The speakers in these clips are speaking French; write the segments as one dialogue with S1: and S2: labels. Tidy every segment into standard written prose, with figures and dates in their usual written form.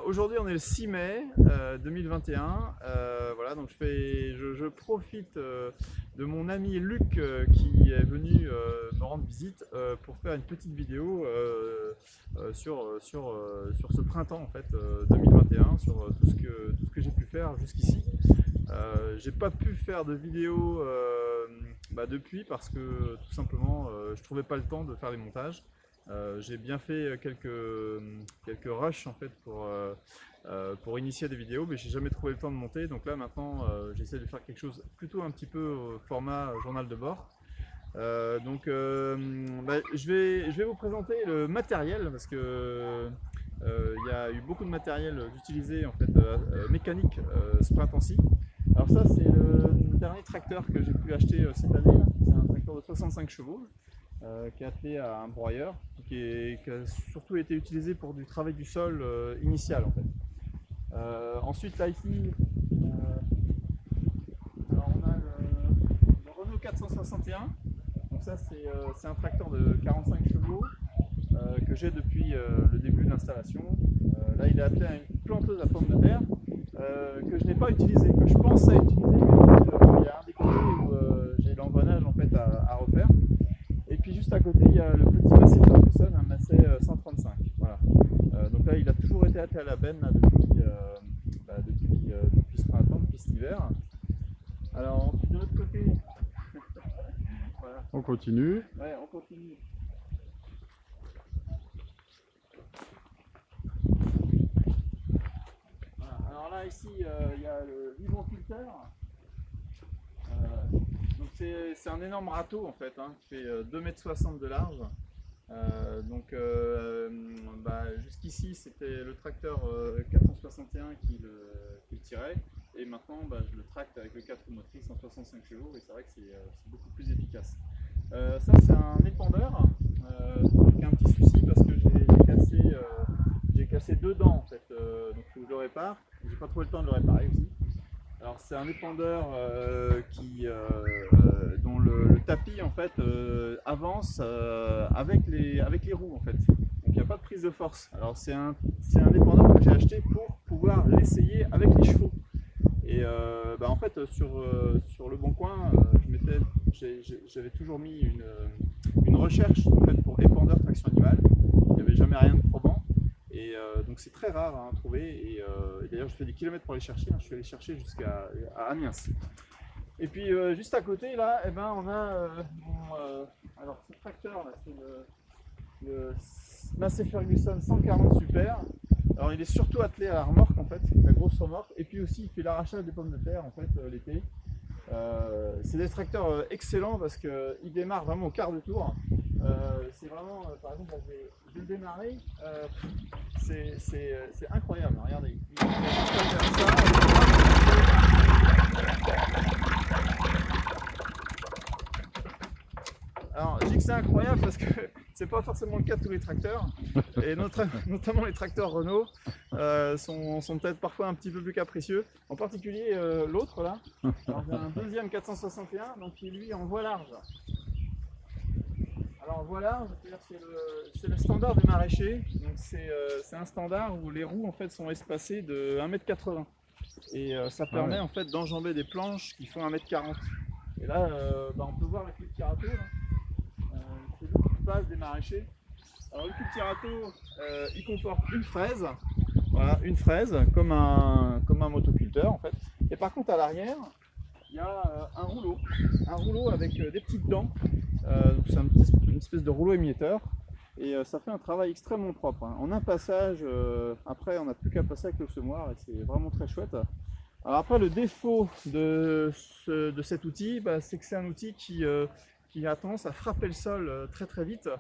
S1: Aujourd'hui on est le 6 mai 2021, voilà, donc je profite de mon ami Luc qui est venu me rendre visite pour faire une petite vidéo sur ce printemps en fait 2021, sur tout ce que j'ai pu faire jusqu'ici. J'ai pas pu faire de vidéo depuis parce que tout simplement je trouvais pas le temps de faire les montages. J'ai bien fait quelques rushs en fait pour initier des vidéos, mais j'ai jamais trouvé le temps de monter. Donc là maintenant j'essaie de faire quelque chose plutôt un petit peu au format journal de bord. Je vais vous présenter le matériel parce que il y a eu beaucoup de matériel utilisé en fait mécanique ce printemps-ci. Alors ça c'est le dernier tracteur que j'ai pu acheter cette année. C'est un tracteur de 65 chevaux. Qui est attelé à un broyeur, qui a surtout été utilisé pour du travail du sol initial en fait. Ensuite là ici, alors on a le Renault 461. Donc ça c'est un tracteur de 45 chevaux que j'ai depuis le début de l'installation. Là il est attelé à une planteuse à pomme de terre que je n'ai pas utilisée, que je pensais utiliser, mais il y a un des côtés où j'ai l'engrenage en fait à refaire. Et puis juste à côté, il y a le petit Massey Ferguson, un Massey 135. Voilà. Donc là, il a toujours été attelé à la benne là, depuis ce printemps, depuis cet hiver. Alors ensuite de l'autre côté, voilà.
S2: On continue.
S1: Ouais, on continue. Voilà. Alors là, ici, il y a le vibroculteur. Donc c'est un énorme râteau en fait, hein, qui fait 2,60 m de large. Jusqu'ici c'était le tracteur 461 qui le tirait, et maintenant je le tracte avec le 4 roues motrices 165 chevaux, et c'est vrai que c'est beaucoup plus efficace. Ça c'est un épandeur qui a un petit souci parce que j'ai cassé deux dents en fait, donc il faut que je le répare. J'ai pas trouvé le temps de le réparer aussi. Alors c'est un épandeur dont le tapis en fait avance avec les roues en fait. Donc il n'y a pas de prise de force. Alors c'est un épandeur que j'ai acheté pour pouvoir l'essayer avec les chevaux. Et en fait sur le bon coin, j'avais toujours mis une recherche en fait, pour épandeur traction animale. Il n'y avait jamais rien de probant. Et donc c'est très rare à trouver, et d'ailleurs je fais des kilomètres pour les chercher, hein. Je suis allé chercher jusqu'à Amiens. Et puis juste à côté là, on a alors ce tracteur là, c'est le Massey Ferguson 140 Super. Alors il est surtout attelé à la remorque en fait, la grosse remorque, et puis aussi il fait l'arrachage des pommes de terre en fait l'été. C'est des tracteurs excellents parce qu'ils démarrent vraiment au quart de tour. C'est vraiment, par exemple, je vais le démarrer, c'est incroyable, regardez. Alors je dis que c'est incroyable parce que c'est pas forcément le cas de tous les tracteurs, et notamment les tracteurs Renault sont peut-être parfois un petit peu plus capricieux, en particulier l'autre là. Alors j'ai un deuxième 461 donc qui est lui en voie large. Alors voie large, c'est le standard des maraîchers, donc c'est un standard où les roues en fait sont espacées de 1,80 m, et ça permet en fait d'enjamber des planches qui font 1,40 m. Et là on peut voir le cultirato, c'est l'outil de base des maraîchers. Alors le cultirato il comporte une fraise, voilà, une fraise comme un motoculteur en fait, et par contre à l'arrière il y a un rouleau avec des petites dents. C'est une espèce de rouleau émietteur, et ça fait un travail extrêmement propre, hein. En un passage, après on n'a plus qu'à passer avec le semoir, et c'est vraiment très chouette. Alors après le défaut de cet outil, c'est que c'est un outil qui a tendance à frapper le sol très très vite,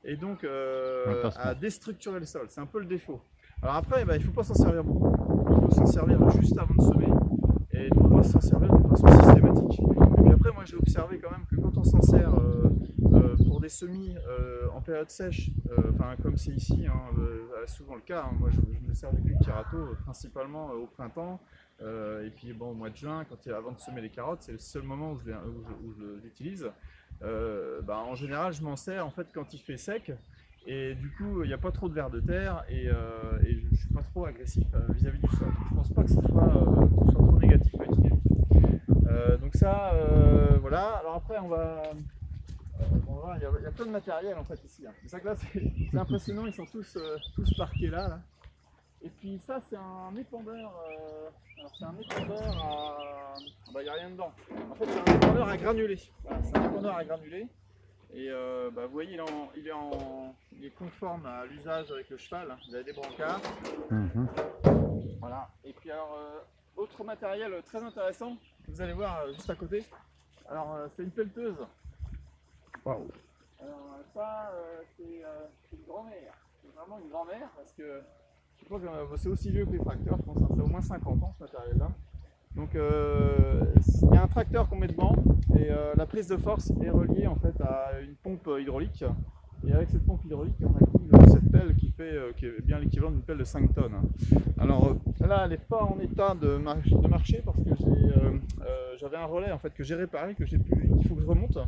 S1: et donc à déstructurer le sol. C'est un peu le défaut. Alors après il ne faut pas s'en servir beaucoup, il faut s'en servir juste avant de semer, et il ne faut pas s'en servir de façon systématique. Et puis après moi j'ai observé quand même que quand on s'en sert pour des semis en période sèche, comme c'est ici, hein, souvent le cas, hein. Moi je me sers du cultirato principalement au printemps, et puis bon, au mois de juin, avant de semer les carottes, c'est le seul moment où je l'utilise. En général je m'en sers en fait quand il fait sec, Et du coup, il n'y a pas trop de vers de terre et je ne suis pas trop agressif vis-à-vis du sol. Je ne pense pas que ce soit trop négatif à utiliser. Donc ça, voilà. Alors après, on va... bon, voilà, il y a plein de matériel en fait ici. Hein. C'est ça que là, c'est impressionnant, ils sont tous parqués là. Et puis ça, c'est un épandeur. Alors c'est un épandeur à... Bah, il n'y a rien dedans. En fait, c'est un épandeur à granulés. Voilà, c'est un épandeur à granulés. Et bah, vous voyez, il est conforme à l'usage avec le cheval. Hein. Il a des brancards. Voilà. Et puis alors, autre matériel très intéressant, vous allez voir juste à côté. Alors, c'est une pelleteuse.
S2: Waouh.
S1: Alors ça, c'est une grand-mère. C'est vraiment une grand-mère parce que je crois que c'est aussi vieux que les tracteurs. Je pense que c'est au moins 50 ans ce matériel-là. Donc il y a un tracteur qu'on met devant et la prise de force est reliée en fait à une pompe hydraulique. Et avec cette pompe hydraulique, on active cette pelle qui est bien l'équivalent d'une pelle de 5 tonnes. Alors là, elle n'est pas en état de marcher parce que j'avais un relais en fait que j'ai réparé, qu'il faut que je remonte.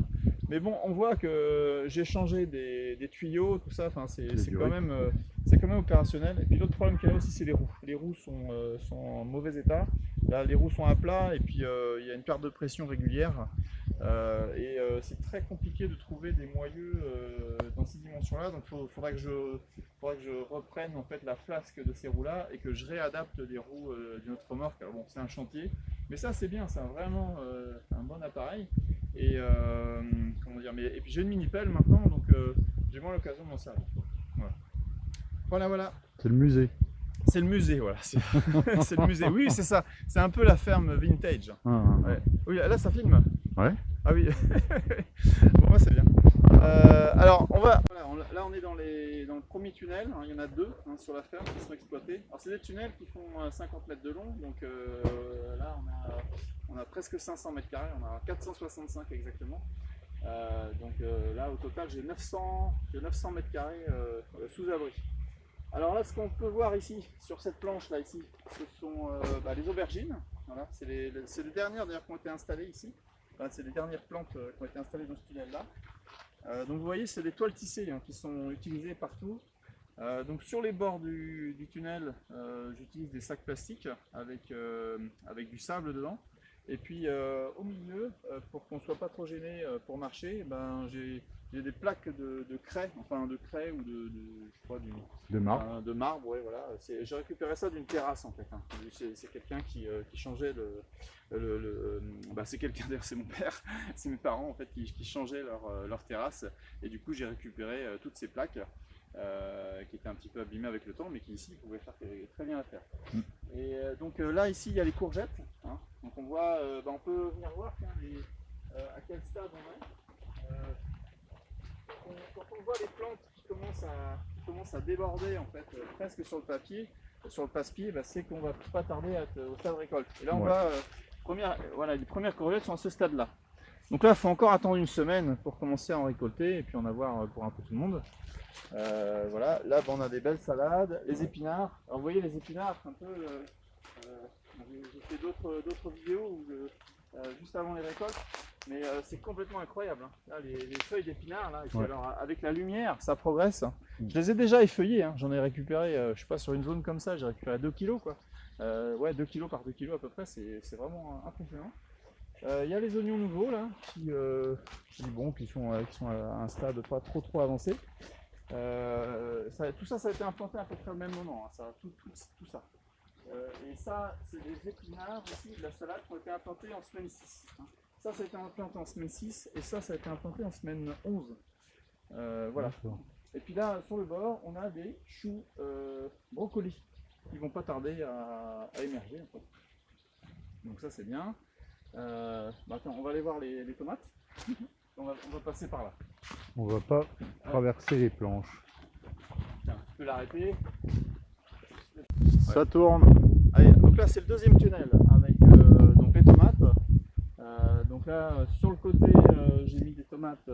S1: Mais bon, on voit que j'ai changé des tuyaux, tout ça. Enfin, c'est quand même opérationnel. Et puis l'autre problème qu'il y a aussi, c'est les roues. Les roues sont en mauvais état. Là, les roues sont à plat et puis il y a une perte de pression régulière. C'est très compliqué de trouver des moyeux dans ces dimensions-là. Donc, il faudra que je reprenne en fait la flasque de ces roues-là et que je réadapte les roues d'une autre remorque. Alors bon, c'est un chantier, mais ça c'est bien, c'est vraiment un bon appareil. Et comment dire, et puis j'ai une mini pelle maintenant, donc j'ai moins l'occasion de m'en servir. Voilà.
S2: C'est le musée.
S1: C'est le musée, voilà. C'est le musée. Oui, c'est ça. C'est un peu la ferme vintage. Ouais. Oui, là, ça filme.
S2: Ouais.
S1: Ah oui. Bon, moi, c'est bien. Alors, là, on est dans le premier tunnel. Hein, il y en a deux sur la ferme qui sont exploités. Alors, c'est des tunnels qui font 50 mètres de long. Donc là, on a presque 500 mètres carrés. On a 465 exactement. Là, au total, j'ai 900 mètres carrés sous abri. Alors là, ce qu'on peut voir ici, sur cette planche là, ici, ce sont les aubergines. Voilà, c'est les dernières d'ailleurs qui ont été installées ici. Enfin, c'est les dernières plantes qui ont été installées dans ce tunnel là. Donc vous voyez, c'est des toiles tissées qui sont utilisées partout. Donc sur les bords du tunnel, j'utilise des sacs plastiques avec du sable dedans. Et puis au milieu, pour qu'on ne soit pas trop gêné pour marcher, j'ai des plaques de craie, ou
S2: de marbre.
S1: De marbre, ouais, voilà. J'ai récupéré ça d'une terrasse en fait. Hein. C'est quelqu'un qui changeait c'est quelqu'un d'ailleurs, c'est mon père, c'est mes parents en fait qui changeaient leur terrasse. Et du coup, j'ai récupéré toutes ces plaques. Qui étaient un petit peu abîmées avec le temps, mais qui ici pouvaient faire très bien l'affaire. Et donc là, ici, il y a les courgettes. Hein. Donc on voit, on peut venir voir à quel stade on est. Quand on voit les plantes qui commencent à déborder en fait, presque sur le papier, sur le passe-pied, c'est qu'on va pas tarder à être au stade récolte. Et là, on voit les premières courgettes sont à ce stade-là. Donc là, il faut encore attendre une semaine pour commencer à en récolter et puis en avoir pour un peu tout le monde. Voilà, là on a des belles salades, les épinards. Alors vous voyez les épinards, un peu. J'ai fait d'autres vidéos juste avant les récoltes, mais c'est complètement incroyable. Hein. Là, les feuilles d'épinards, là, et puis, alors, avec la lumière, ça progresse. Je les ai déjà effeuillées, hein. J'en ai récupéré, je sais pas, sur une zone comme ça, j'ai récupéré 2 kg quoi. 2 kg par 2 kg à peu près, c'est vraiment impressionnant. Il y a les oignons nouveaux là, qui sont à un stade pas trop avancé. Tout ça a été implanté à peu près au même moment, hein, tout ça. Et ça, c'est des épinards aussi de la salade qui ont été implantés en semaine 6. Hein. Ça a été implanté en semaine 6 et ça a été implanté en semaine 11. Voilà. Et puis là, sur le bord, on a des choux brocolis qui vont pas tarder à émerger. En fait. Donc ça, c'est bien. Attends, on va aller voir les tomates. On va passer par là.
S2: On va pas traverser les planches.
S1: Tiens, tu peux l'arrêter.
S2: Ça tourne.
S1: Allez, donc là c'est le deuxième tunnel avec donc les tomates. Donc là sur le côté j'ai mis des tomates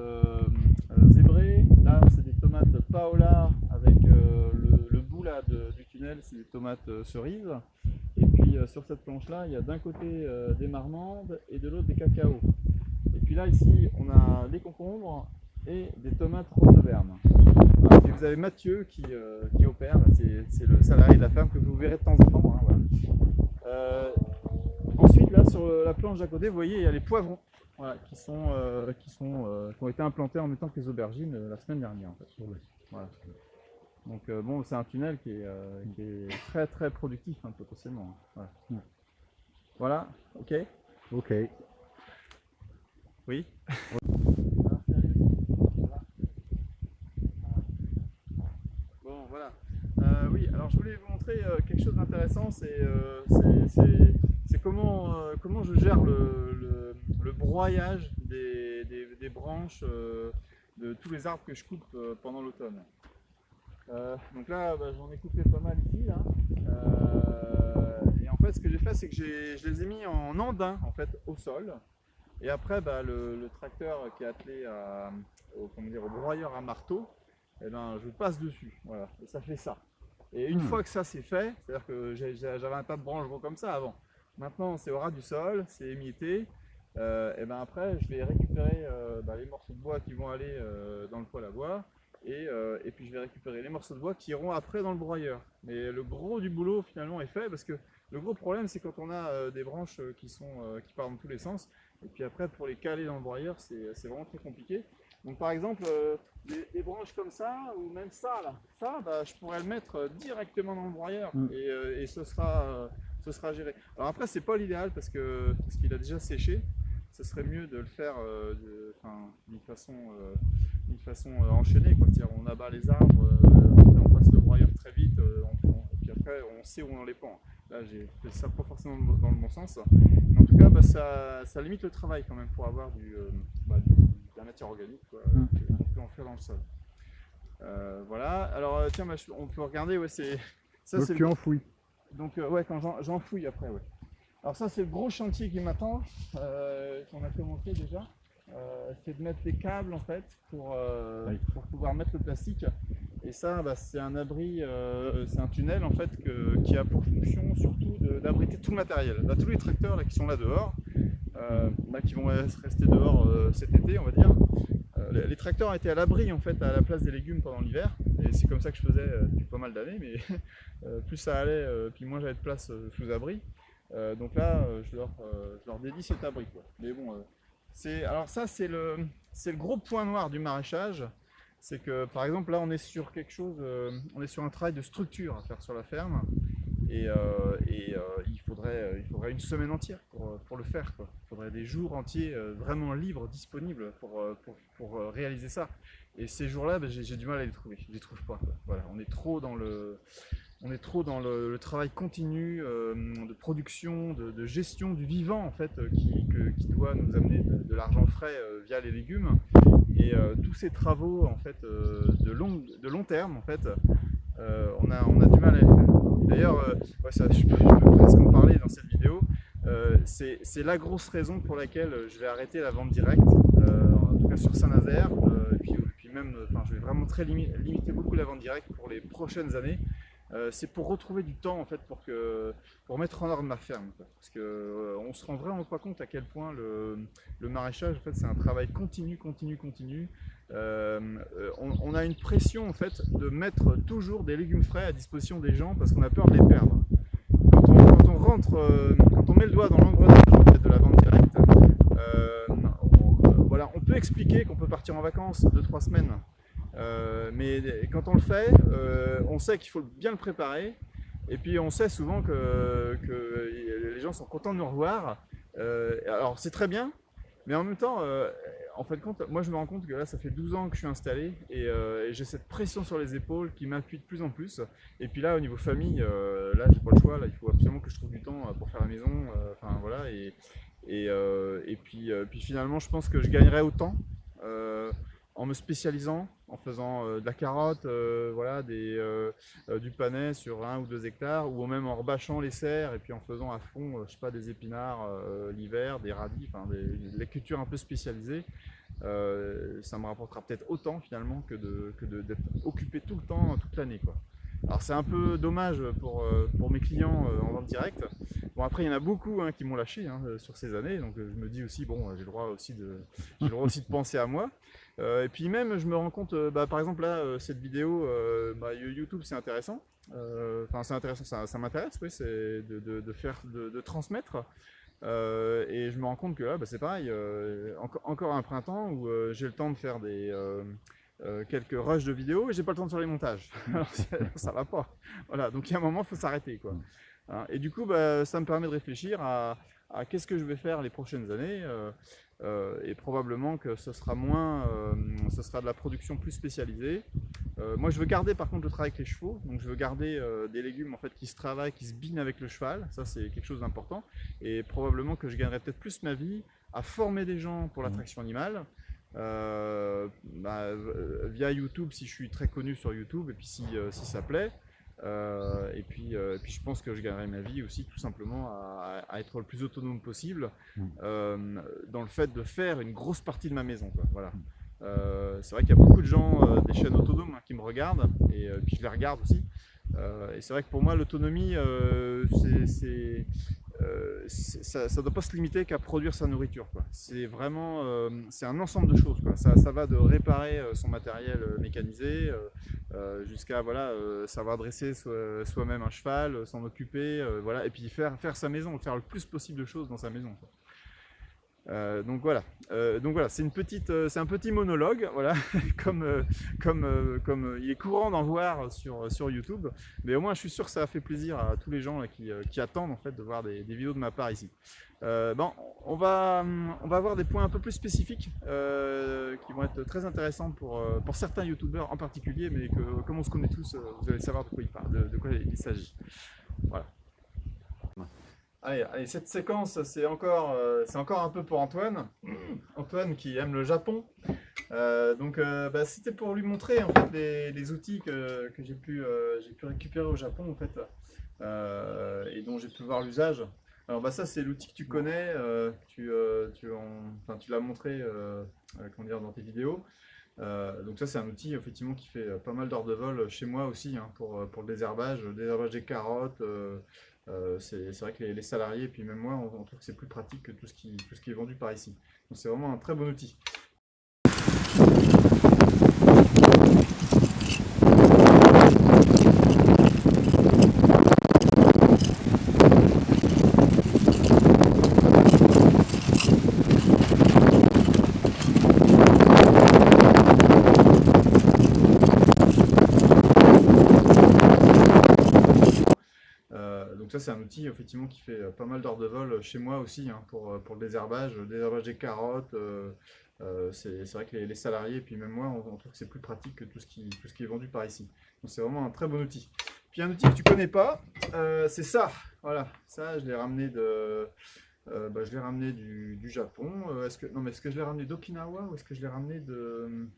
S1: zébrées. Là c'est des tomates Paola avec le bout là du tunnel, c'est des tomates cerises. Et puis sur cette planche là il y a d'un côté des marmandes et de l'autre des cacao. Et puis là ici on a les concombres et des tomates roses de Berne. Voilà. Et vous avez Mathieu qui opère, c'est le salarié de la ferme que vous verrez de temps en temps. Hein, voilà. Ensuite, là sur la planche d'à côté, vous voyez, il y a les poivrons, voilà, qui ont été implantés en même temps que les aubergines la semaine dernière. En fait. Voilà. Donc bon, c'est un tunnel qui est très très productif hein, potentiellement. Voilà. Voilà, ok.
S2: Ok.
S1: Oui. Bon, voilà. Oui, alors je voulais vous montrer quelque chose d'intéressant, c'est comment je gère le broyage des branches de tous les arbres que je coupe pendant l'automne. Donc là, j'en ai coupé pas mal ici. Là. Et en fait, ce que j'ai fait, c'est que je les ai mis en andin en fait, au sol. Et après, le tracteur qui est attelé au broyeur à marteau, eh ben, je passe dessus. Voilà, et ça fait ça. Et une fois que ça c'est fait, c'est-à-dire que j'avais un tas de branches gros comme ça avant. Maintenant, c'est au ras du sol, c'est émietté. Et ben après, je vais récupérer les morceaux de bois qui vont aller dans le poêle à bois. Et puis je vais récupérer les morceaux de bois qui iront après dans le broyeur. Mais le gros du boulot finalement est fait parce que le gros problème c'est quand on a des branches qui partent dans tous les sens. Et puis après pour les caler dans le broyeur c'est vraiment très compliqué. Donc par exemple des branches comme ça ou même ça là, je pourrais le mettre directement dans le broyeur et ce sera géré. Alors après c'est pas l'idéal parce qu'il a déjà séché. Ce serait mieux de le faire d'une façon enchaînée, quoi. C'est-à-dire on abat les arbres, on passe le broyeur très vite, puis après on sait où on les pend. Là j'ai fait ça pas forcément dans le bon sens, mais en tout cas ça limite le travail quand même pour avoir de la matière organique quoi, qu'on peut enfouir dans le sol. Voilà, alors tiens on peut regarder, ouais, ça c'est
S2: tu enfouis.
S1: Donc ouais, quand j'enfouis après, ouais. Alors ça c'est le gros chantier qui m'attend, qu'on a commencé déjà, c'est de mettre des câbles en fait pour pouvoir mettre le plastique. Et ça c'est un abri, c'est un tunnel en fait qui a pour fonction surtout d'abriter tout le matériel. Là, tous les tracteurs là, qui sont là dehors, qui vont rester dehors cet été on va dire. Les tracteurs étaient à l'abri en fait à la place des légumes pendant l'hiver, et c'est comme ça que je faisais depuis pas mal d'années, mais plus ça allait, puis moins j'avais de place sous abri. Donc là, je leur dédie cet abri, quoi. Mais bon, alors ça, c'est le gros point noir du maraîchage. C'est que, par exemple, là, on est sur quelque chose, on est sur un travail de structure à faire sur la ferme. Et il faudrait une semaine entière pour le faire, quoi. Il faudrait des jours entiers vraiment libres, disponibles pour réaliser ça. Et ces jours-là, j'ai du mal à les trouver. Je les trouve pas, quoi. Voilà, on est trop dans le travail continu de production, de gestion du vivant en fait, qui doit nous amener de l'argent frais via les légumes. Et tous ces travaux en fait, de long terme en fait, on a du mal à les faire. D'ailleurs, je peux presque en parler dans cette vidéo. C'est la grosse raison pour laquelle je vais arrêter la vente directe, en tout cas sur Saint-Nazaire, et puis même, je vais vraiment limiter beaucoup la vente directe pour les prochaines années. C'est pour retrouver du temps en fait pour mettre en ordre ma ferme, quoi. Parce que on se rend vraiment pas compte à quel point le maraîchage en fait c'est un travail continu. On a une pression en fait de mettre toujours des légumes frais à disposition des gens parce qu'on a peur de les perdre. Quand on met le doigt dans l'engrenage en fait, de la vente directe, on peut expliquer qu'on peut partir en vacances 2-3 semaines. Mais quand on le fait, on sait qu'il faut bien le préparer, et puis on sait souvent que les gens sont contents de nous revoir. Alors c'est très bien, mais en même temps, en fin de compte, moi je me rends compte que là ça fait 12 ans que je suis installé, et j'ai cette pression sur les épaules qui m'appuie de plus en plus. Et puis là au niveau famille, là j'ai pas le choix, là il faut absolument que je trouve du temps pour faire la maison, voilà, et puis finalement je pense que je gagnerais autant en me spécialisant, en faisant de la carotte, du panais sur 1 ou 2 hectares, ou même en rebâchant les serres et puis en faisant à fond, je sais pas, des épinards l'hiver, des radis, des cultures un peu spécialisées. Ça me rapportera peut-être autant finalement que d'être occupé tout le temps, toute l'année, quoi. Alors c'est un peu dommage pour mes clients en vente directe, Bon, après, il y en a beaucoup hein, qui m'ont lâché hein, sur ces années, donc je me dis aussi, bon, j'ai le droit aussi de penser à moi. Et puis même, je me rends compte, par exemple là, cette vidéo, YouTube, c'est intéressant. Enfin, c'est intéressant, ça m'intéresse, oui, c'est de transmettre. Et je me rends compte que là, c'est pareil, encore un printemps où j'ai le temps de faire quelques rushs de vidéos et j'ai pas le temps de faire les montages. Alors, ça va pas. Voilà, donc il y a un moment, il faut s'arrêter, quoi. Hein, et du coup, ça me permet de réfléchir à qu'est-ce que je vais faire les prochaines années. Et probablement que ce sera ce sera de la production plus spécialisée. Moi, je veux garder par contre le travail avec les chevaux, donc je veux garder des légumes en fait qui se travaillent, qui se binent avec le cheval. Ça, c'est quelque chose d'important. Et probablement que je gagnerai peut-être plus ma vie à former des gens pour l'attraction animale. Via YouTube si je suis très connu sur YouTube et puis si ça plaît. Et puis je pense que je gagnerai ma vie aussi tout simplement à être le plus autonome possible dans le fait de faire une grosse partie de ma maison, quoi. Voilà. C'est vrai qu'il y a beaucoup de gens des chaînes autonomes hein, qui me regardent et puis je les regarde aussi. Et c'est vrai que pour moi l'autonomie ça ne doit pas se limiter qu'à produire sa nourriture, quoi. C'est vraiment c'est un ensemble de choses, quoi. Ça va de réparer son matériel mécanisé jusqu'à voilà, savoir dresser soi-même un cheval, s'en occuper, voilà, et puis faire sa maison, faire le plus possible de choses dans sa maison, quoi. Donc voilà, c'est un petit monologue, voilà, comme il est courant d'en voir sur YouTube, mais au moins je suis sûr que ça a fait plaisir à tous les gens là, qui attendent en fait de voir des vidéos de ma part ici. Bon, on va avoir des points un peu plus spécifiques qui vont être très intéressants pour certains youtubeurs en particulier, mais que comme on se connaît tous, vous allez savoir de quoi il parle, de quoi il s'agit. Voilà. Allez, cette séquence, c'est encore un peu pour Antoine. Antoine qui aime le Japon. C'était pour lui montrer en fait, les outils que j'ai pu récupérer au Japon en fait, et dont j'ai pu voir l'usage. Alors ça c'est l'outil que tu connais, tu l'as montré comment dire, dans tes vidéos. Donc ça c'est un outil effectivement qui fait pas mal d'heures de vol chez moi aussi hein, pour le désherbage des carottes. C'est vrai que les salariés, et puis même moi, on trouve que c'est plus pratique que tout ce qui est vendu par ici. Donc c'est vraiment un très bon outil. Donc ça c'est un outil effectivement qui fait pas mal d'heures de vol chez moi aussi hein, pour le désherbage des carottes. C'est vrai que les salariés et puis même moi on trouve que c'est plus pratique que tout ce qui est vendu par ici. Donc c'est vraiment un très bon outil. Puis un outil que tu connais pas, c'est ça. Voilà, ça je l'ai ramené du Japon. Est-ce que je l'ai ramené d'Okinawa ou est-ce que je l'ai ramené de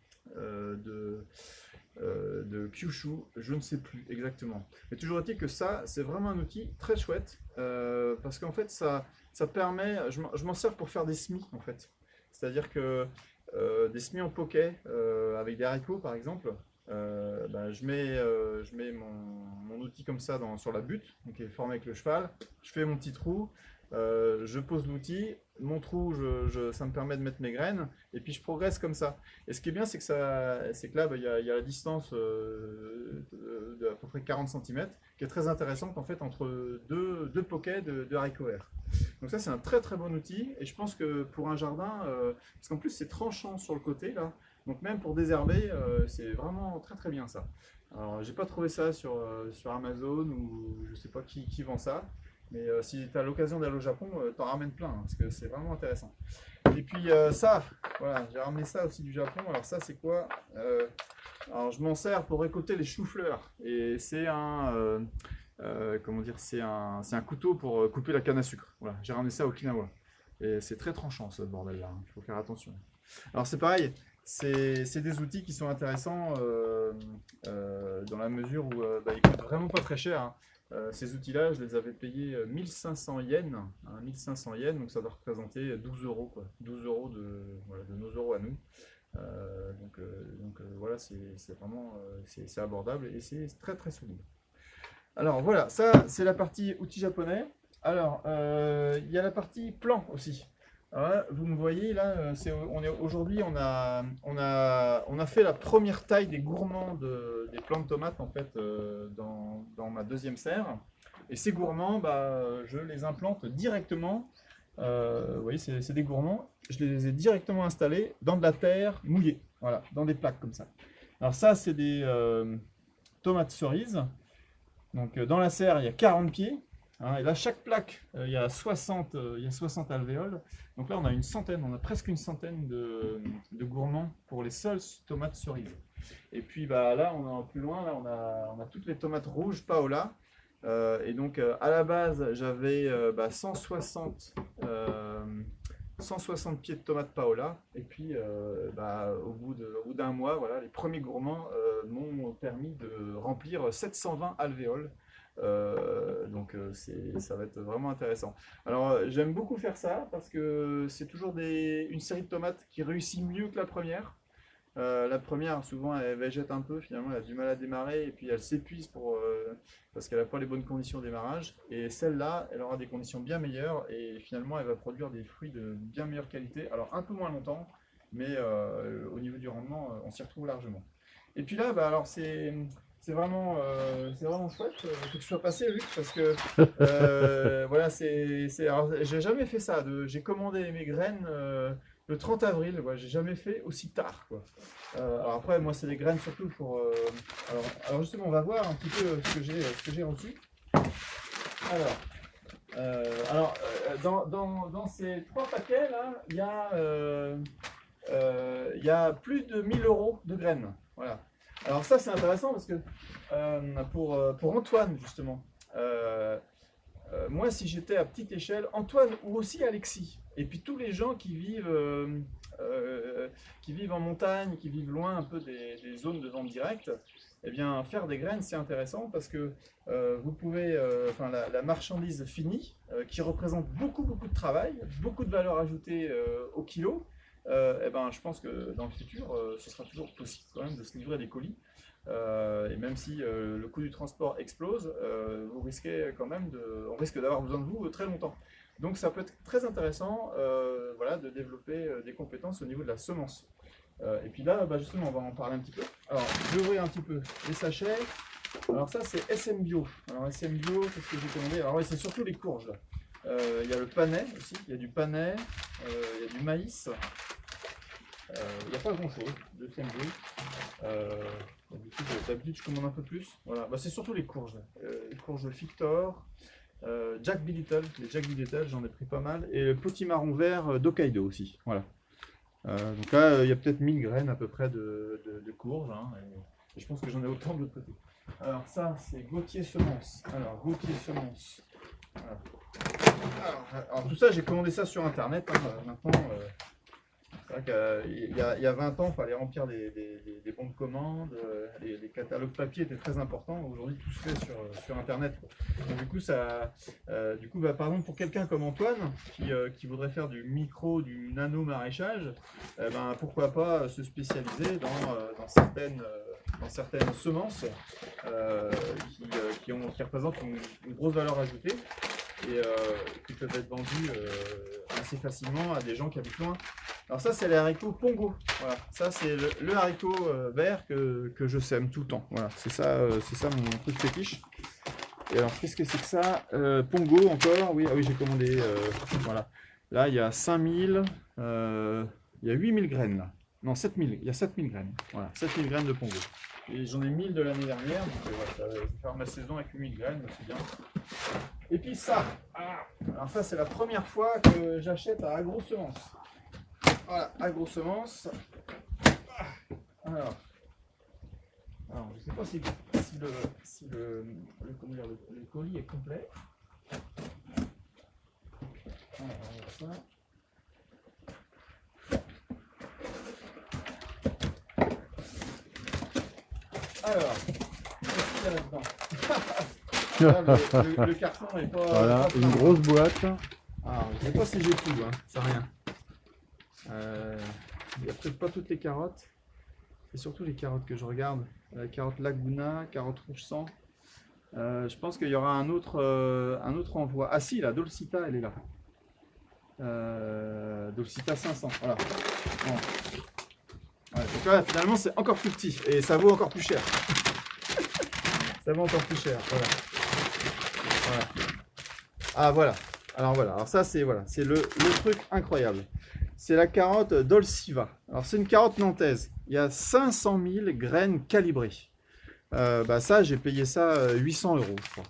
S1: Kyushu, je ne sais plus exactement. Mais toujours est-il que ça, c'est vraiment un outil très chouette parce qu'en fait, ça permet. Je m'en sers pour faire des semis en fait. C'est-à-dire que des semis en poké avec des haricots par exemple. Je mets mon outil comme ça sur la butte, donc qui est formé avec le cheval. Je fais mon petit trou. Je pose l'outil, mon trou, ça me permet de mettre mes graines, et puis je progresse comme ça. Et ce qui est bien, c'est que là, il y a la distance d'à peu près 40 cm, qui est très intéressante en fait entre deux poquets de haricots verts. Donc ça, c'est un très très bon outil, et je pense que pour un jardin, parce qu'en plus c'est tranchant sur le côté là, donc même pour désherber, c'est vraiment très très bien ça. Alors j'ai pas trouvé ça sur Amazon ou je sais pas qui vend ça. Mais si tu as l'occasion d'aller au Japon, t'en ramènes plein, hein, parce que c'est vraiment intéressant. Et puis ça, voilà, j'ai ramené ça aussi du Japon. Alors ça, c'est quoi alors je m'en sers pour récolter les choux-fleurs. Et c'est comment dire, c'est un couteau pour couper la canne à sucre. Voilà, j'ai ramené ça à Okinawa. Et c'est très tranchant ce bordel-là, hein, il faut faire attention. Alors c'est pareil, c'est des outils qui sont intéressants dans la mesure où ils coûtent vraiment pas très cher. Hein. Ces outils-là, je les avais payés 1500 yens, hein, 1500 yens, donc ça doit représenter 12 euros, quoi. 12 euros de nos euros à nous. Voilà, c'est vraiment c'est abordable et c'est très très solide. Alors voilà, ça c'est la partie outils japonais. Alors, il y a la partie plan aussi. Alors là, vous me voyez là, aujourd'hui on a fait la première taille des gourmands des plants de tomates en fait dans ma deuxième serre. Et ces gourmands, je les implante directement. Vous voyez, c'est des gourmands. Je les ai directement installés dans de la terre mouillée, voilà, dans des plaques comme ça. Alors ça, c'est des tomates cerises. Donc dans la serre, il y a 40 pieds. Hein, et là, chaque plaque, il y a 60 alvéoles. Donc là, on a une centaine, on a presque une centaine de gourmands pour les seules tomates cerises. Et puis là, on est plus loin, là, on a toutes les tomates rouges Paola. Et donc à la base, j'avais 160 pieds de tomates Paola. Et puis au bout d'un mois, voilà, les premiers gourmands m'ont permis de remplir 720 alvéoles. Ça va être vraiment intéressant. Alors j'aime beaucoup faire ça parce que c'est toujours une série de tomates qui réussit mieux que la première. La première, souvent, elle végète un peu, finalement, elle a du mal à démarrer et puis elle s'épuise parce qu'elle n'a pas les bonnes conditions de démarrage. Et celle-là, elle aura des conditions bien meilleures et finalement, elle va produire des fruits de bien meilleure qualité. Alors, un peu moins longtemps, mais au niveau du rendement, on s'y retrouve largement. Et puis là, alors c'est vraiment chouette que tu sois passé, Luc, parce que voilà, alors, j'ai jamais fait ça. J'ai commandé mes graines le 30 avril, ouais, j'ai jamais fait aussi tard, quoi. Alors après, moi, c'est des graines surtout pour. Alors justement, on va voir un petit peu ce que j'ai reçu. Dans ces 3 paquets là, il y a plus de 1000 € de graines. Voilà. Alors ça, c'est intéressant parce que pour Antoine, justement, moi, si j'étais à petite échelle, Antoine ou aussi Alexis, et puis tous les gens qui vivent en montagne, qui vivent loin un peu des zones de vente directe, eh bien, faire des graines, c'est intéressant parce que vous pouvez, la marchandise finie, qui représente beaucoup de travail, beaucoup de valeur ajoutée au kilo, je pense que dans le futur, ce sera toujours possible quand même de se livrer des colis. Et même si le coût du transport explose, on risque d'avoir besoin de vous très longtemps. Donc ça peut être très intéressant de développer des compétences au niveau de la semence. Et puis là, justement, on va en parler un petit peu. Alors, je vais ouvrir un petit peu les sachets. Alors ça, c'est SM Bio. Alors SM Bio, qu'est-ce que j'ai commandé? Alors oui, c'est surtout les courges. Il y a le panais aussi, il y a du panais, il y a du maïs. Il n'y a pas grand-chose de SM Bio. D'habitude, je commande un peu plus. Voilà. C'est surtout les courges. Les courges Victor, Jack B. Little. Les Jack B. Little, j'en ai pris pas mal. Et le potimarron vert d'Hokkaido aussi. Voilà. Donc là, il y a peut-être 1000 graines à peu près de courges. Hein, et je pense que j'en ai autant de l'autre côté. Alors ça, c'est Gauthier Semences. Alors, Gauthier Semences. Voilà. Alors, tout ça, j'ai commandé ça sur Internet. Hein, maintenant, c'est vrai qu'il y a 20 ans, il fallait remplir des bons de commande. Les catalogues papier étaient très importants. Aujourd'hui, tout se fait sur Internet. Donc, du coup, par exemple, pour quelqu'un comme Antoine, qui voudrait faire du micro, du nano maraîchage, pourquoi pas se spécialiser dans certaines semences qui représentent une grosse valeur ajoutée et qui peuvent être vendues assez facilement à des gens qui habitent loin. Alors ça, c'est les haricots Pongo. Voilà, ça c'est le haricot vert que je sème tout le temps. Voilà, c'est ça mon truc fétiche. Et alors, qu'est-ce que c'est que ça? Pongo encore, oui, j'ai commandé. Voilà, là il y a 5000, il y a 8000 graines là. Non, 7000, il y a 7000 graines. Voilà, 7000 graines de Pongo. Et j'en ai 1000 de l'année dernière, donc voilà, je vais faire ma saison avec 8000 graines, c'est bien. Et puis ça, alors ça c'est la première fois que j'achète à AgroSemences. Voilà, AgroSemences. Alors, je ne sais pas si le colis est complet. Alors, on va voir ça. Alors, qu'est-ce qu'il y a là-dedans? Le carton n'est pas...
S2: Voilà, une grosse boîte.
S1: Alors, je ne sais pas si j'ai tout, hein, c'est rien. Il n'y a peut-être pas toutes les carottes. C'est surtout les carottes que je regarde. La carotte Laguna, carotte rouge sang. Je pense qu'il y aura un autre envoi. Ah si, la Dolcita, elle est là. Dolcita 500, voilà. Bon. Ouais, donc là, finalement, c'est encore plus petit et ça vaut encore plus cher. Ça vaut encore plus cher, voilà. Voilà. Ah voilà. Alors ça, c'est voilà, c'est le truc incroyable. C'est la carotte Dolciva. Alors c'est une carotte nantaise. Il y a 500 000 graines calibrées. Ça, j'ai payé ça 800 euros, je crois.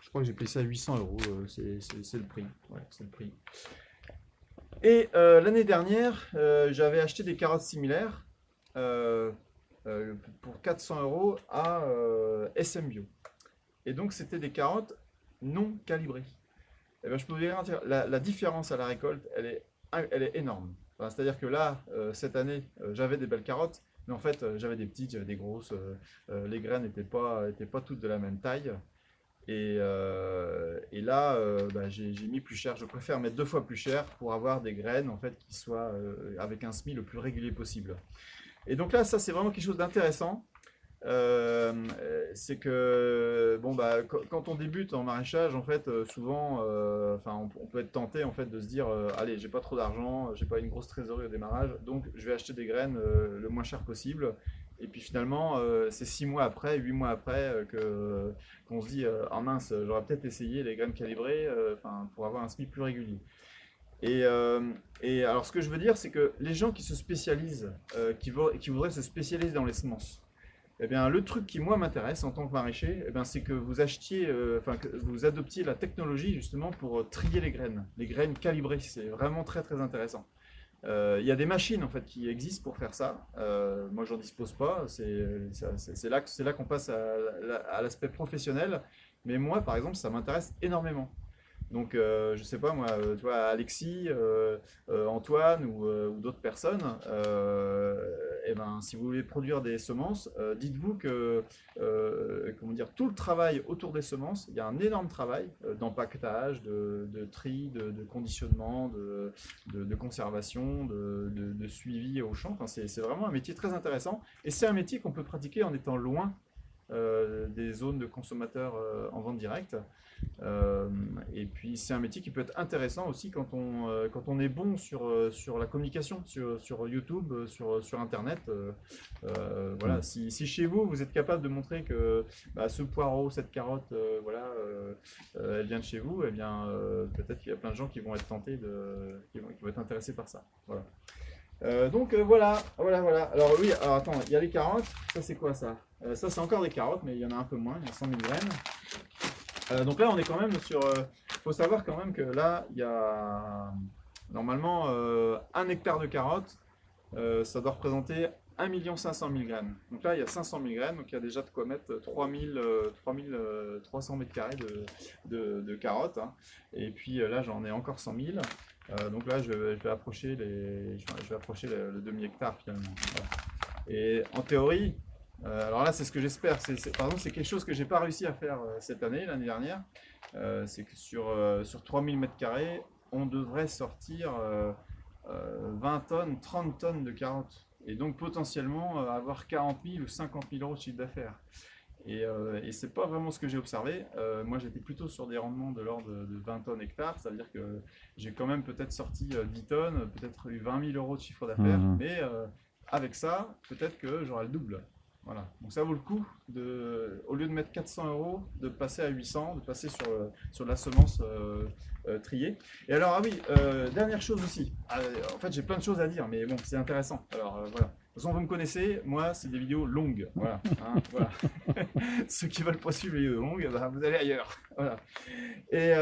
S1: Je crois que j'ai payé ça 800 euros. C'est le prix. Ouais, c'est le prix. Et l'année dernière, j'avais acheté des carottes similaires pour 400 euros à SM Bio. Et donc, c'était des carottes non calibrées. Et ben, je peux vous garantir, la différence à la récolte, elle est énorme. Enfin, c'est-à-dire que là, cette année, j'avais des belles carottes, mais en fait, j'avais des petites, j'avais des grosses. Les graines n'étaient pas toutes de la même taille. Et là, j'ai mis plus cher. Je préfère mettre 2 fois plus cher pour avoir des graines en fait qui soient avec un semis le plus régulier possible. Et donc là, ça c'est vraiment quelque chose d'intéressant. C'est que quand on débute en maraîchage, en fait, souvent, on peut être tenté en fait de se dire, allez, j'ai pas trop d'argent, j'ai pas une grosse trésorerie au démarrage, donc je vais acheter des graines le moins cher possible. Et puis finalement, c'est 6 mois après, 8 mois après qu'on se dit, ah mince, j'aurais peut-être essayé les graines calibrées, pour avoir un semis plus régulier. Et alors, ce que je veux dire, c'est que les gens qui se spécialisent, qui voudraient se spécialiser dans les semences, eh bien, le truc qui, moi, m'intéresse en tant que maraîcher, eh bien, c'est que vous achetiez, que vous adoptiez la technologie justement pour trier les graines calibrées. C'est vraiment très, très intéressant. Il y a des machines en fait qui existent pour faire ça. Moi, j'en dispose pas. C'est là qu'on passe à l'aspect professionnel. Mais moi, par exemple, ça m'intéresse énormément. Donc, je sais pas moi, tu vois, Alexis, Antoine ou d'autres personnes, si vous voulez produire des semences, dites-vous que comment dire, tout le travail autour des semences, il y a un énorme travail d'empaquetage, de tri, de conditionnement, de conservation, de suivi au champ. Enfin, c'est vraiment un métier très intéressant et c'est un métier qu'on peut pratiquer en étant loin des zones de consommateurs en vente directe. Et puis c'est un métier qui peut être intéressant aussi quand on est bon sur la communication, sur YouTube, sur Internet. Voilà, si chez vous, vous êtes capable de montrer que ce poireau, cette carotte, elle vient de chez vous, eh bien peut-être qu'il y a plein de gens qui vont être tentés, qui vont être intéressés par ça. Voilà. Voilà. Alors oui, alors attends, il y a les carottes. Ça c'est quoi ça? Ça c'est encore des carottes, mais il y en a un peu moins, il y a 100 000 graines. Donc là on est quand même sur... faut savoir quand même que là, il y a normalement 1 hectare de carottes, ça doit représenter 1 500 000 graines. Donc là il y a 500 000 graines, donc il y a déjà de quoi mettre 300 mètres carrés de carottes. Hein. Et puis là j'en ai encore 100 000. Donc là, je vais approcher le demi-hectare finalement. Voilà. Et en théorie, alors là, c'est ce que j'espère. Par exemple, c'est quelque chose que j'ai pas réussi à faire l'année dernière. C'est que sur 3000 m², on devrait sortir 20 tonnes, 30 tonnes de carottes. Et donc potentiellement avoir 40 000 ou 50 000 euros de chiffre d'affaires. Et c'est pas vraiment ce que j'ai observé. Moi j'étais plutôt sur des rendements de l'ordre de 20 tonnes hectares, c'est-à-dire que j'ai quand même peut-être sorti 10 tonnes, peut-être eu 20 000 euros de chiffre d'affaires, mais avec ça, peut-être que j'aurai le double. Voilà. Donc ça vaut le coup, au lieu de mettre 400 euros, de passer à 800, de passer sur la semence triée. Et alors, ah oui, dernière chose aussi. En fait, j'ai plein de choses à dire, mais bon, c'est intéressant. Alors voilà. De toute façon, vous me connaissez, moi, c'est des vidéos longues. Voilà. Hein, voilà. Ceux qui veulent pas suivre les vidéos longues, vous allez ailleurs. Voilà. Et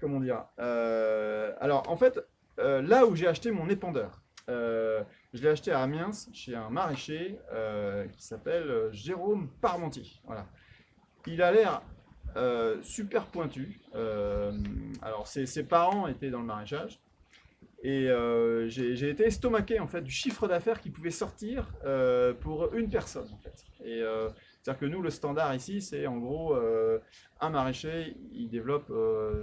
S1: comment dire alors, en fait, là où j'ai acheté mon épandeur, je l'ai acheté à Amiens, chez un maraîcher qui s'appelle Jérôme Parmentier. Voilà. Il a l'air super pointu. Alors, ses parents étaient dans le maraîchage. Et j'ai été estomaqué en fait du chiffre d'affaires qui pouvait sortir pour une personne en fait. Et c'est-à-dire que nous le standard ici c'est en gros un maraîcher il développe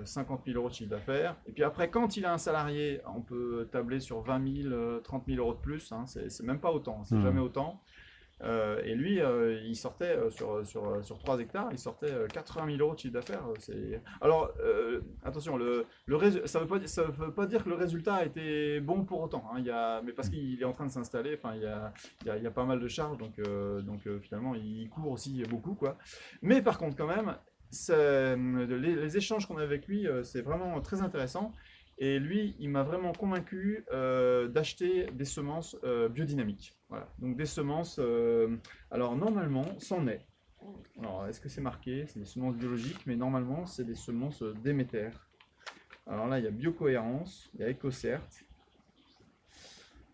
S1: 50 000 euros de chiffre d'affaires et puis après quand il a un salarié on peut tabler sur 20 000, 30 000 euros de plus, hein, c'est même pas autant, c'est jamais autant. Et lui, il sortait sur 3 hectares, il sortait 80 000 € de chiffre d'affaires. Alors, attention, ça veut pas dire que le résultat a été bon pour autant, hein. Mais parce qu'il est en train de s'installer, enfin, il y a pas mal de charges, donc finalement, il court aussi beaucoup, quoi. Mais par contre, quand même, les échanges qu'on a avec lui, c'est vraiment très intéressant. Et lui, il m'a vraiment convaincu d'acheter des semences biodynamiques. Voilà. Donc des semences, alors normalement, c'en est. Alors est-ce que c'est marqué? C'est des semences biologiques, mais normalement, c'est des semences Déméter. Alors là, il y a Biocohérence, il y a EcoCert.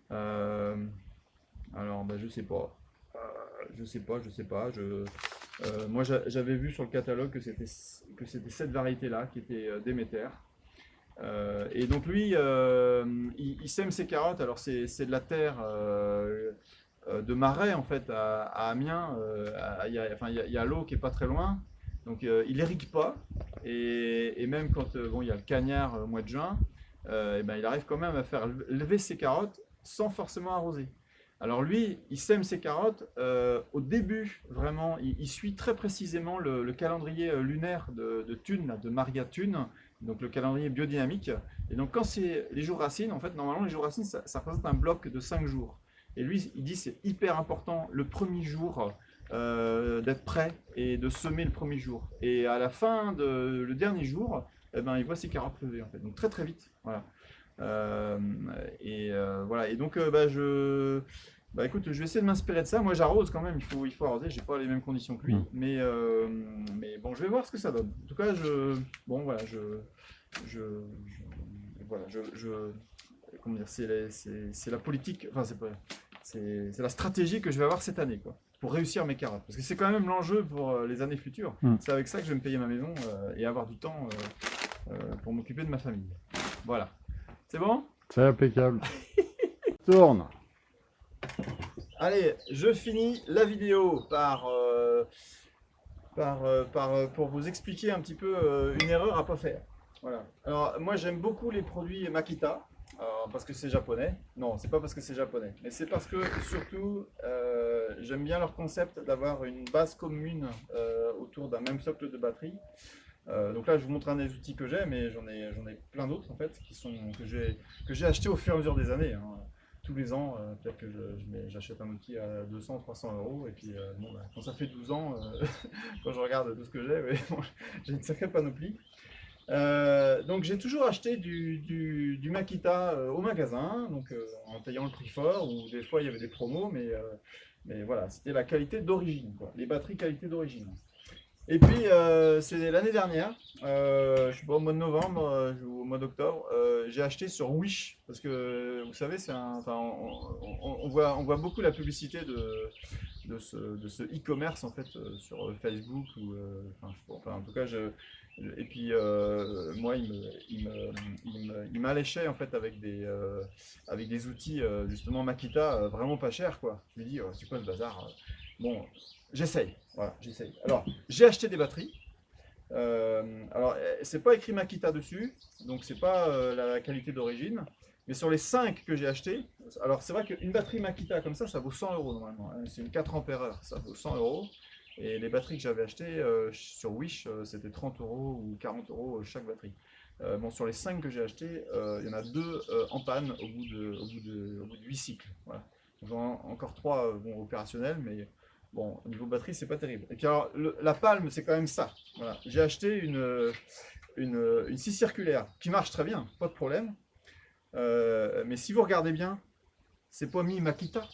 S1: Alors, je sais pas. Je sais pas. Moi, j'avais vu sur le catalogue que c'était cette variété-là qui était Déméter. Et donc lui, il sème ses carottes. Alors c'est de la terre de Marais en fait à Amiens. Il y a l'eau qui est pas très loin. Donc il irrigue pas. Et même quand bon, il y a le cagnard au mois de juin, et ben, il arrive quand même à faire lever ses carottes sans forcément arroser. Alors lui, il sème ses carottes au début, vraiment, il suit très précisément le calendrier lunaire de Thune, là, de Maria Thune, donc le calendrier biodynamique. Et donc quand c'est les jours racines, en fait, normalement les jours racines, ça représente un bloc de 5 jours. Et lui, il dit c'est hyper important le premier jour d'être prêt et de semer le premier jour. Et à la fin, le dernier jour, eh ben, il voit ses carottes lever, en fait. Donc très très vite, voilà. Voilà. Et donc, écoute, je vais essayer de m'inspirer de ça. Moi, j'arrose quand même. Il faut arroser. J'ai pas les mêmes conditions que lui, mais bon, je vais voir ce que ça donne. En tout cas, comment dire, c'est la politique. Enfin, c'est la stratégie que je vais avoir cette année, quoi, pour réussir mes carottes. Parce que c'est quand même l'enjeu pour les années futures. C'est avec ça que je vais me payer ma maison et avoir du temps pour m'occuper de ma famille. Voilà. C'est bon?
S2: C'est impeccable. Tourne.
S1: Allez, je finis la vidéo pour vous expliquer un petit peu une erreur à pas faire. Voilà. Alors, moi, j'aime beaucoup les produits Makita, parce que c'est japonais. Non, c'est pas parce que c'est japonais, mais c'est parce que, surtout, j'aime bien leur concept d'avoir une base commune autour d'un même socle de batterie. Donc là, je vous montre un des outils que j'ai, mais j'en ai plein d'autres en fait, que j'ai acheté au fur et à mesure des années, hein. Tous les ans, peut-être que j'achète un outil à 200, 300 €, et puis bon, quand ça fait 12 ans, quand je regarde tout ce que j'ai, ouais, bon, j'ai une sacrée panoplie. Donc j'ai toujours acheté du Makita au magasin, donc en payant le prix fort, ou des fois il y avait des promos, mais voilà, c'était la qualité d'origine, quoi, les batteries qualité d'origine. Et puis, c'est l'année dernière, je sais pas, au mois de novembre ou au mois d'octobre, j'ai acheté sur Wish, parce que vous savez, on voit beaucoup la publicité de ce e-commerce en fait sur Facebook ou, en tout cas, et puis moi, il m'alléchait en fait avec des outils justement Makita vraiment pas chers, quoi. Je me dis, oh, c'est quoi ce bazar? Bon, j'essaye, voilà, j'essaye. Alors, j'ai acheté des batteries. Alors, c'est pas écrit Makita dessus, donc c'est pas la qualité d'origine. Mais sur les 5 que j'ai achetés, alors c'est vrai qu'une batterie Makita comme ça vaut 100 € normalement, hein. C'est une 4 ampères-heure, ça vaut 100 €. Et les batteries que j'avais achetées sur Wish, c'était 30 € ou 40 € chaque batterie. Bon, sur les 5 que j'ai achetées, il y en a 2 en panne au bout de 8 cycles. Voilà. Donc, encore 3 opérationnels, mais bon, au niveau batterie, c'est pas terrible. Et puis alors, la palme, c'est quand même ça. Voilà. J'ai acheté une scie circulaire qui marche très bien, pas de problème. Mais si vous regardez bien, c'est pas mis Makita,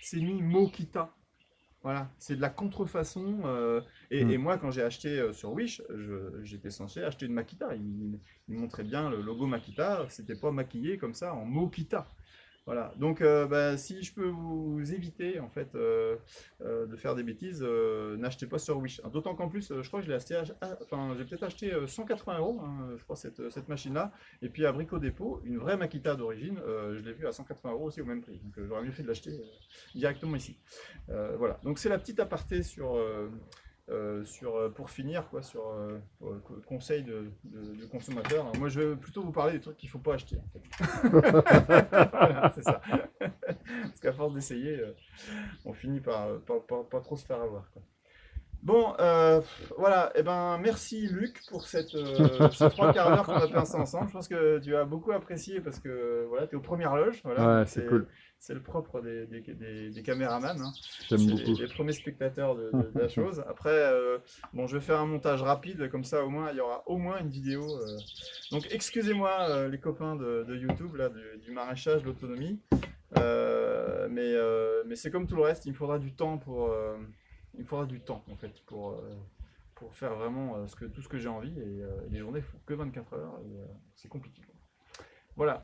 S1: c'est mis Mokita. Voilà, c'est de la contrefaçon. Et moi, quand j'ai acheté sur Wish, j'étais censé acheter une Makita. Il montrait bien le logo Makita, c'était pas maquillé comme ça en Mokita. Voilà, donc si je peux vous éviter en fait de faire des bêtises, n'achetez pas sur Wish. D'autant qu'en plus, je crois que je l'ai acheté, j'ai peut-être acheté 180 €, hein, je crois, cette machine-là. Et puis à Brico Dépôt, une vraie Makita d'origine, je l'ai vue à 180 € aussi au même prix. Donc j'aurais mieux fait de l'acheter directement ici. Voilà, donc c'est la petite aparté pour finir, quoi, sur le conseil de consommateur. Alors, moi, je vais plutôt vous parler des trucs qu'il ne faut pas acheter. En fait. Voilà, c'est ça. Parce qu'à force d'essayer, on finit par pas trop se faire avoir, quoi. Bon, voilà, et ben merci Luc pour ces 3 quarts d'heure qu'on a passé ensemble. Je pense que tu as beaucoup apprécié parce que voilà, tu es aux premières loges, voilà,
S2: Ouais,
S1: donc
S2: c'est cool.
S1: c'est le propre des caméramans, hein.
S2: J'aime
S1: C'est
S2: beaucoup.
S1: les premiers spectateurs de la chose. Après, bon, je vais faire un montage rapide, comme ça au moins il y aura au moins une vidéo. Donc excusez-moi les copains de YouTube, là, du maraîchage, de l'autonomie. Mais c'est comme tout le reste, il me faudra du temps il me faudra du temps en fait pour faire vraiment tout ce que j'ai envie et les journées font que 24 heures et c'est compliqué. Voilà.